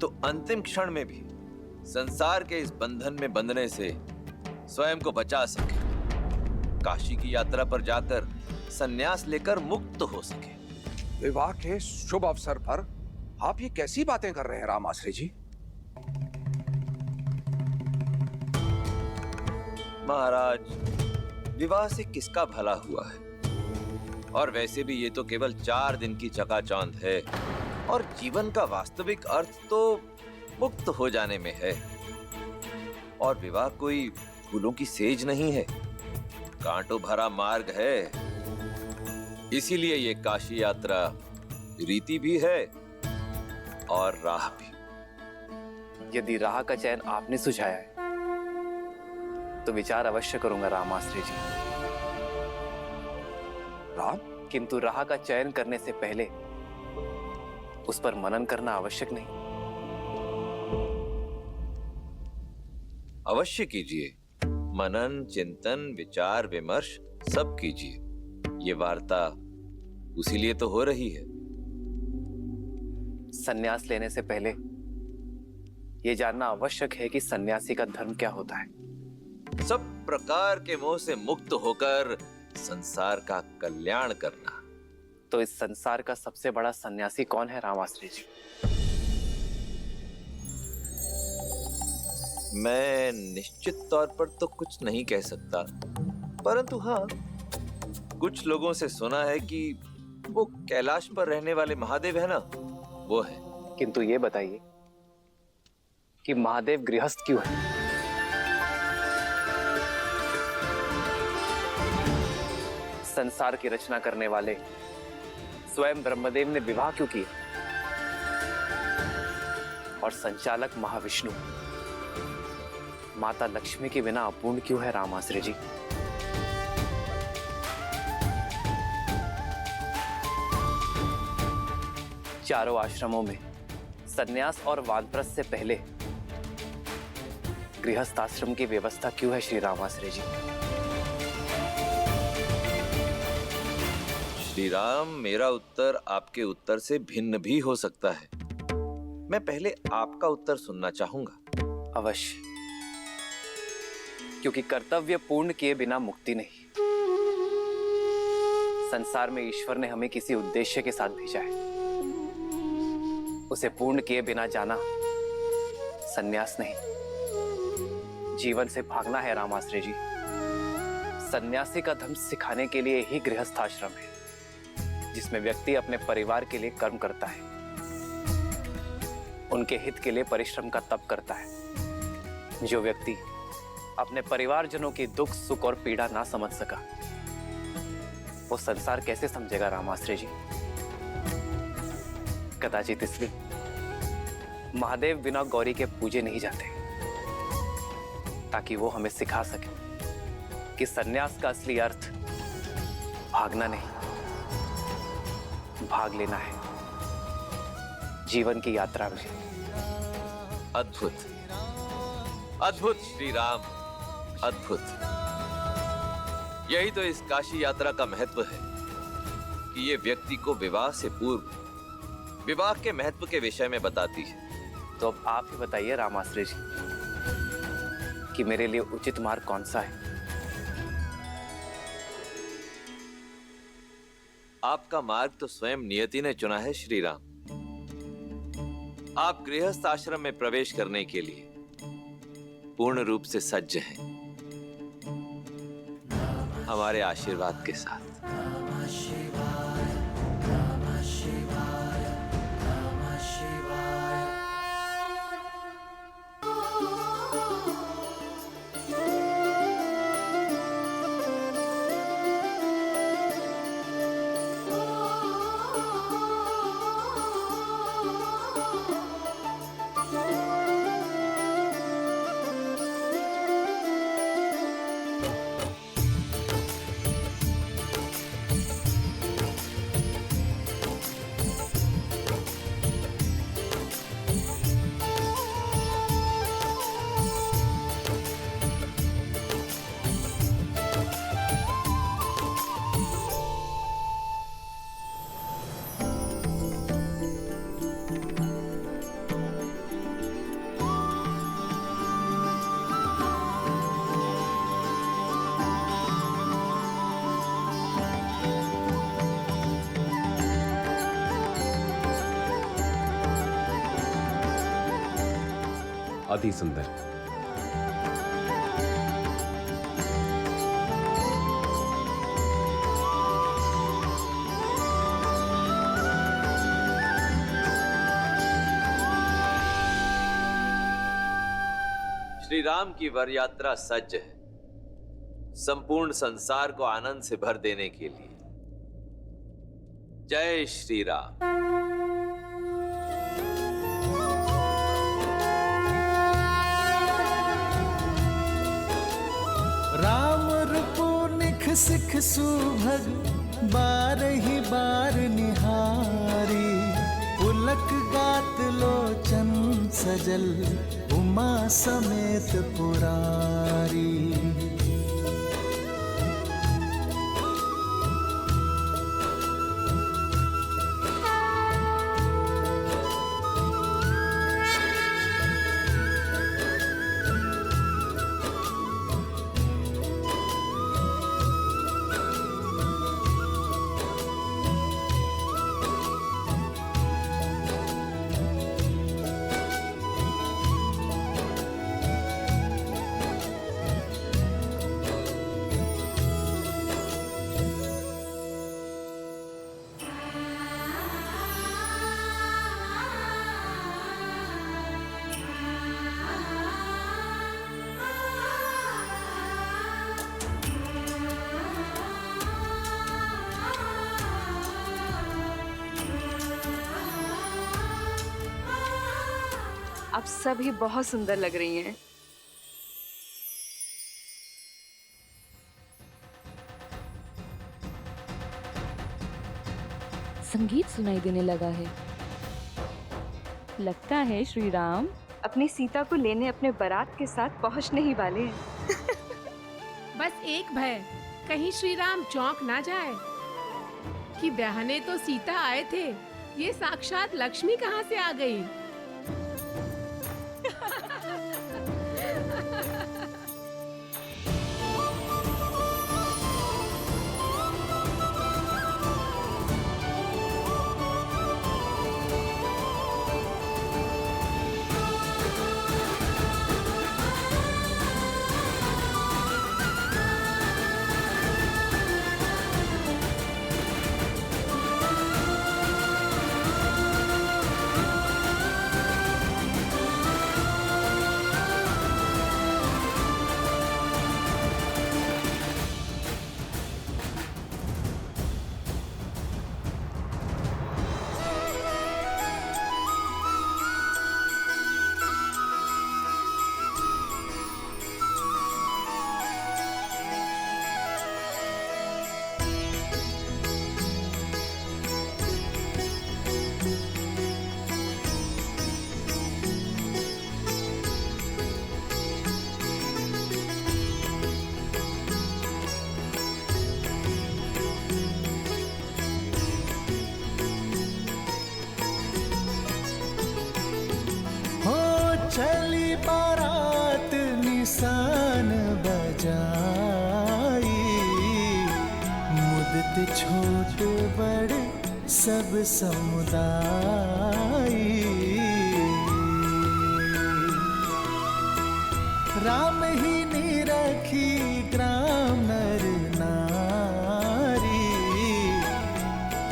तो अंतिम क्षण में भी संसार के इस बंधन में बंधने से स्वयं को बचा सके, काशी की यात्रा पर जाकर संन्यास लेकर मुक्त हो सके। विवाह के शुभ अवसर पर आप ये कैसी बातें कर रहे हैं रामाश्री जी? महाराज, विवाह से किसका भला हुआ है? और वैसे भी ये तो केवल 4 दिन की चकाचौंध है और जीवन का वास्तविक अर्थ तो मुक्त हो जाने में है। और विवाह कोई फूलों की सेज नहीं है, कांटों भरा मार्ग है। इसीलिए ये काशी यात्रा रीति भी है और राह भी। यदि राह का चयन आपने सुझाया है तो विचार अवश्य करूंगा रामाश्री जी। राम, किंतु राह का चयन करने से पहले उस पर मनन करना आवश्यक नहीं? अवश्य कीजिए। मनन, चिंतन, विचार विमर्श सब कीजिए। ये वार्ता उसी लिए तो हो रही है। सन्यास लेने से पहले यह जानना आवश्यक है कि सन्यासी का धर्म क्या होता है। सब प्रकार के मोह से मुक्त होकर संसार का कल्याण करना। तो इस संसार का सबसे बड़ा सन्यासी कौन है रामाश्री जी? मैं निश्चित तौर पर तो कुछ नहीं कह सकता, परंतु हाँ, कुछ लोगों से सुना है कि वो कैलाश पर रहने वाले महादेव है ना, वो है। किंतु ये बताइए कि महादेव गृहस्थ क्यों है? संसार की रचना करने वाले स्वयं ब्रह्मदेव ने विवाह क्यों किया? और संचालक महाविष्णु माता लक्ष्मी के बिना अपूर्ण क्यों है रामाश्री जी? चारों आश्रमों में सन्यास और वानप्रस्थ से पहले गृहस्थ आश्रम की व्यवस्था क्यों है श्री रामाश्री जी? श्री राम, मेरा उत्तर आपके उत्तर से भिन्न भी हो सकता है। मैं पहले आपका उत्तर सुनना चाहूंगा। अवश्य, क्योंकि कर्तव्य पूर्ण किए बिना मुक्ति नहीं। संसार में ईश्वर ने हमें किसी उद्देश्य के साथ भेजा है, उसे पूर्ण किए बिना जाना सन्यास नहीं, जीवन से भागना है रामाश्री जी। सन्यासी का धर्म सिखाने के लिए ही गृहस्थाश्रम है, जिसमें व्यक्ति अपने परिवार के लिए कर्म करता है, उनके हित के लिए परिश्रम का तप करता है। जो व्यक्ति अपने परिवारजनों की दुख, सुख और पीड़ा ना समझ सका, वो संसार कैसे समझेगा रामाश्री जी? कदाचित इसलिए महादेव बिना गौरी के पूजे नहीं जाते, ताकि वो हमें सिखा सके कि सन्यास का असली अर्थ भागना नहीं, भाग लेना है जीवन की यात्रा में। अद्भुत, अद्भुत श्री राम, अद्भुत। यही तो इस काशी यात्रा का महत्व है कि ये व्यक्ति को विवाह से पूर्व विवाह के महत्व के विषय में बताती है। तो अब आप ही बताइए रामाश्री जी कि मेरे लिए उचित मार्ग कौन सा है? आपका मार्ग तो स्वयं नियति ने चुना है श्री राम। आप गृहस्थ आश्रम में प्रवेश करने के लिए पूर्ण रूप से सज्ज हैं, हमारे आशीर्वाद के साथ। अति सुंदर। श्री राम की वर यात्रा सज्ज है संपूर्ण संसार को आनंद से भर देने के लिए। जय श्री राम। राम रूपो निख सिख सुभग बार ही बार निहारी, पुलक गात लोचन सजल उमा समेत पुरारी। आप सभी बहुत सुंदर लग रही हैं। संगीत सुनाई देने लगा है। लगता है श्री राम अपनी सीता को लेने अपने बारात के साथ पहुंचने ही वाले हैं। बस एक भय, कहीं श्री राम चौंक ना जाए कि ब्याहने तो सीता आए थे, ये साक्षात लक्ष्मी कहाँ से आ गई। चली बारात निशान बजाई, मुदत छोट बड़े सब समुदाय। राम ही निरखी ग्राम नर नारी,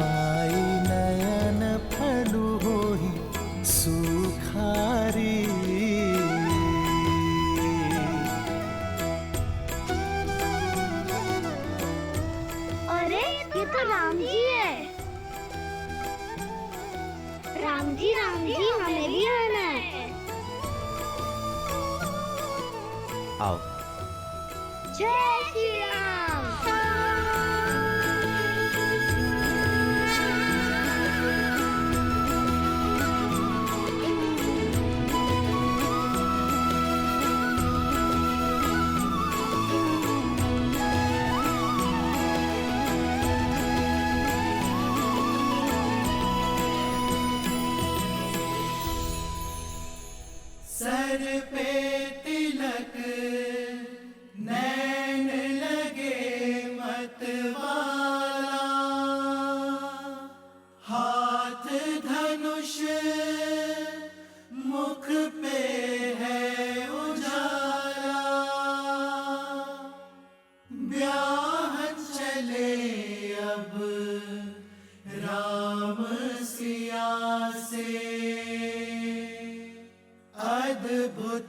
पाई नयन फलु होई सुखारी। अरे ये तो राम जी है। राम जी हमें भी आना है। आओ। जय श्री राम। सर पे तिलक नैन लगे मतवाला, हाथ धनुष मुख पे है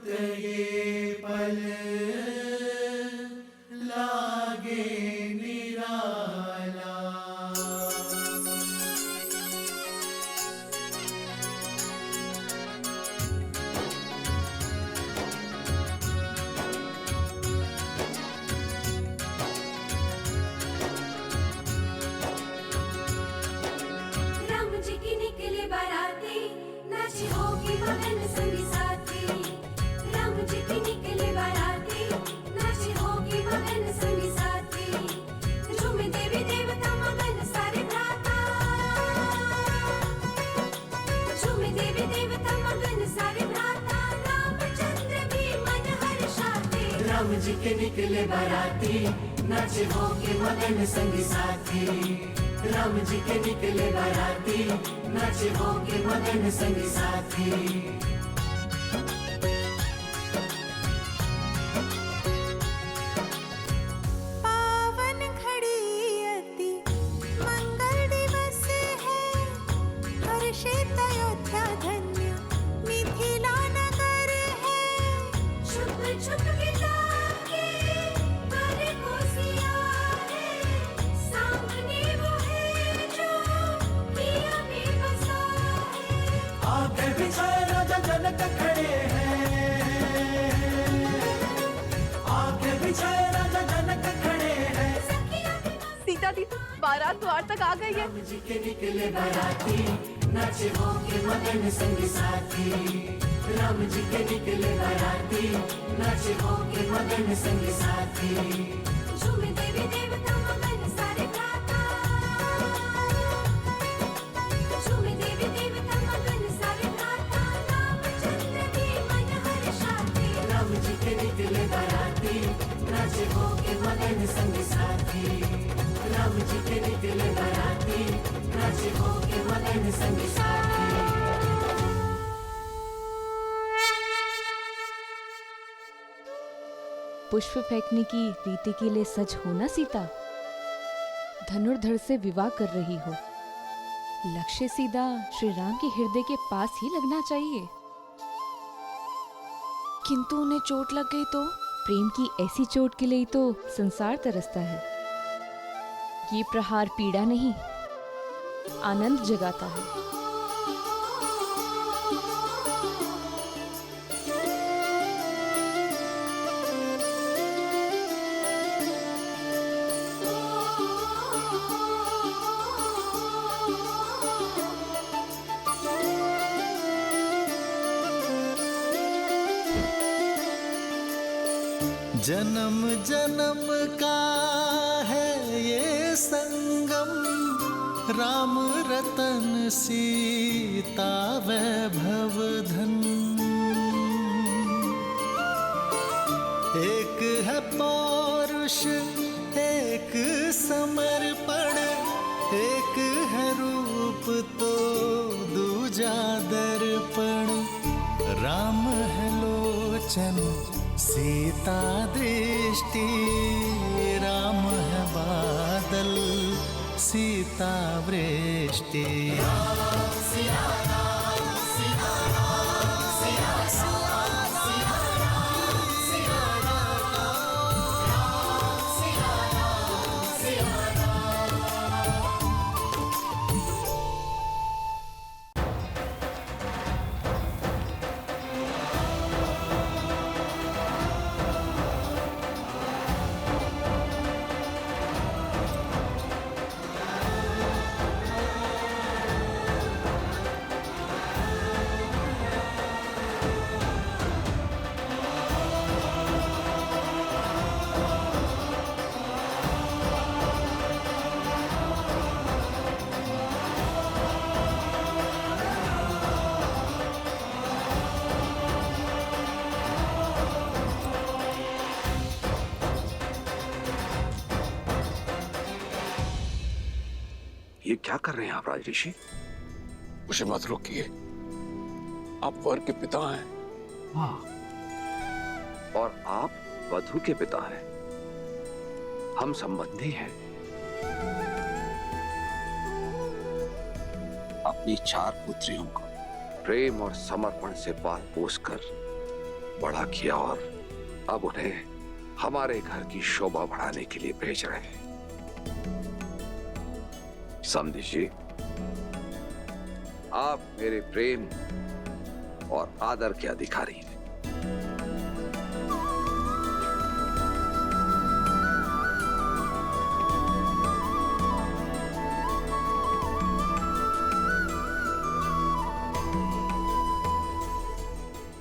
ये पल लागे निराला। राम जी की निकले बाराती, नाची होगी मगन संगी साथी। राम जी की निकले बाराती, नाची होगी मगन संगी साथी। झूमे देवी देवता मगन सारे भ्राता, झूमे देवी देवता मगन सारे भ्राता। रामचंद्र भी मन हर्षाते, राम जी के निकले बाराती, नाचे होके मगन संगी साथी। राम जी के निकले बाराती, नाचे होके मगन संगी साथी। पावन घड़ी अति मंगल दिवस है, हर्षित अयोध्या धन्य मिथिला नगर है। छुप छुप गीता के कर को सिया है, सामने वो है जो किया में बसा है। आगे बिछाए राजा जनक खड़े हैं, आगे बिछाए राजा जनक खड़े हैं। सीता दी बारात द्वार तक आ गई है। राम जी के निकले बाराती, नाचे होके मगन संगी साथी। राम जी के निकले बाराती, नाचे होके मगन संगी साथी। झूमे देवी देवता मगन सारे भ्राता, झूमे देवी देवता मगन सारे भ्राता। रामचंद्र भी मन हर्षाते, राम जी के निकले बाराती, नाचे होके मगन संगी साथी। राम जी के निकले बाराती, नाचे होके मगन संगी साथी। पुष्प फेंकने की रीति के लिए सच हो ना सीता। धनुर्धर से विवाह कर रही हो, लक्ष्य सीधा श्री राम के हृदय के पास ही लगना चाहिए। किंतु उन्हें चोट लग गई तो? प्रेम की ऐसी चोट के लिए तो संसार तरसता है। ये प्रहार पीड़ा नहीं, आनंद जगाता है। जन्म जन्म का है ये संगम, राम रतन सीता वैभव धन। एक है पौरुष एक समर्पण, एक है रूप तो दूजा दर्पण। राम है लोचन सीता दृष्टि, राम है बादल सीता वृष्टि। ये क्या कर रहे हैं आप राज ऋषि? मुझे मत रोकिए, आप वर के पिता हैं। हाँ, और आप वधु के पिता हैं। हम संबंधी हैं। अपनी 4 पुत्रियों को प्रेम और समर्पण से पाल पोस कर बड़ा किया और अब उन्हें हमारे घर की शोभा बढ़ाने के लिए भेज रहे हैं। समझी जी, आप मेरे प्रेम और आदर के अधिकारी हैं।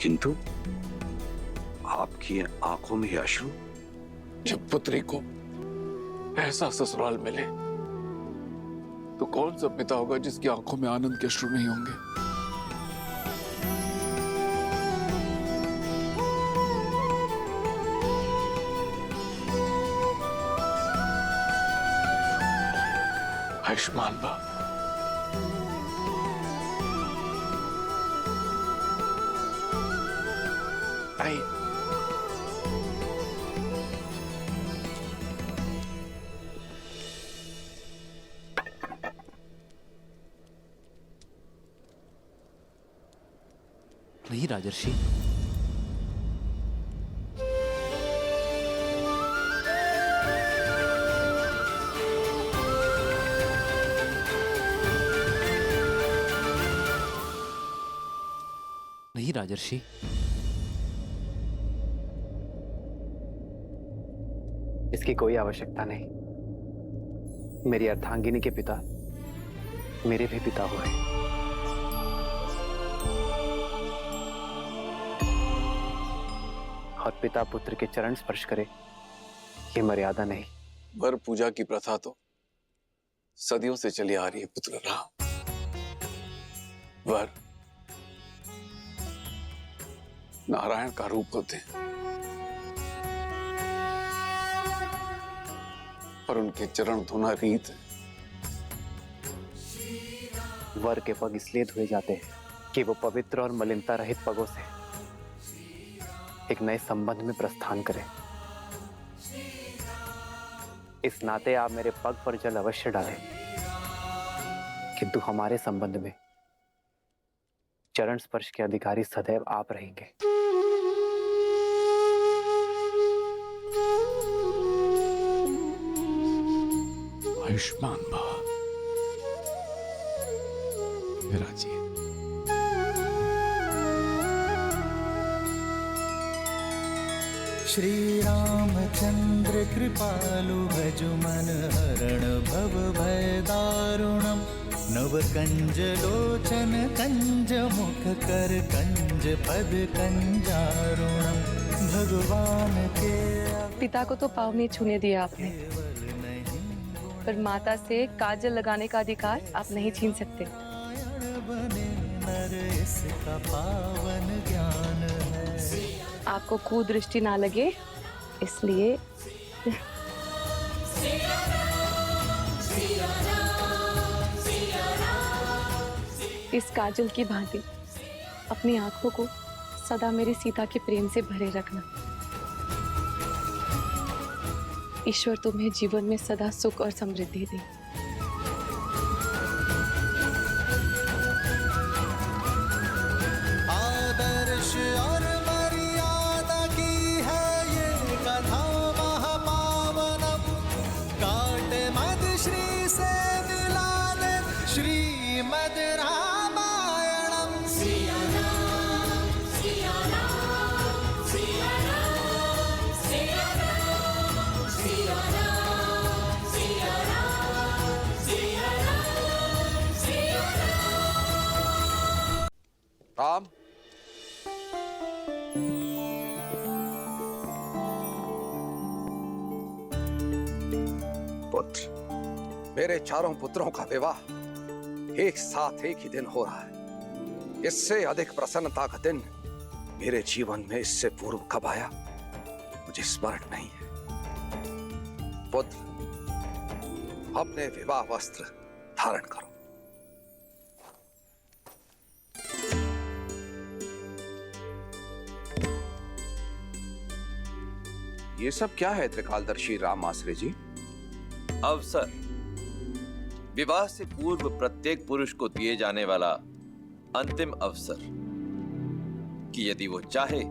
किंतु आपकी आंखों में ये अश्रु? जब पुत्री को ऐसा ससुराल मिले तो कौन सा पिता होगा जिसकी आंखों में आनंद के अश्रु नहीं होंगे? आयुष्मान बा। आई नहीं राजर्षि, नहीं राजर्षि, इसकी कोई आवश्यकता नहीं। मेरी अर्धांगिनी के पिता मेरे भी पिता हुए। और पिता पुत्र के चरण स्पर्श करे, ये मर्यादा नहीं। वर पूजा की प्रथा तो सदियों से चली आ रही है पुत्र राम। वर नारायण का रूप होते हैं और उनके चरण धोना रीत है। वर के पग इसलिए धोए जाते हैं कि वो पवित्र और मलिनता रहित पगों से एक नए संबंध में प्रस्थान करें। इस नाते आप मेरे पग पर जल अवश्य डालें, किंतु हमारे संबंध में चरण स्पर्श के अधिकारी सदैव आप रहेंगे। आयुष्मान भव। विराजिए। श्री रामचंद्र कृपालु भजु मन हरण भव भय दारुणम। नव कंज लोचन कंज मुख कर कंज पद कंजारुणम। भगवान के पिता को तो पाँव नहीं छूने दिया आपने, पर माता से काजल लगाने का अधिकार आप नहीं छीन सकते। नर इसका पावन ज्ञान है। आपको कुदृष्टि ना लगे इसलिए इस काजल की भांति अपनी आंखों को सदा मेरी सीता के प्रेम से भरे रखना। ईश्वर तुम्हें जीवन में सदा सुख और समृद्धि दे। आदर्श और मर्यादा की है ये कथा महापावनम। काट मद श्री से मिला दे श्रीमद रामायणम। सिया राम, सिया राम, सिया राम, सिया राम, सिया राम, सिया राम, सिया राम, सिया राम। राम, पुत्र, मेरे चारों पुत्रों का विवाह एक साथ एक ही दिन हो रहा है। इससे अधिक प्रसन्नता का दिन मेरे जीवन में इससे पूर्व कब आया मुझे स्मरण नहीं है। पुत्र, अपने विवाह वस्त्र धारण करो। ये सब क्या है त्रिकालदर्शी राम आश्रय जी? अवसर, विवाह से पूर्व प्रत्येक पुरुष को दिए जाने वाला अंतिम अवसर कि यदि वो चाहे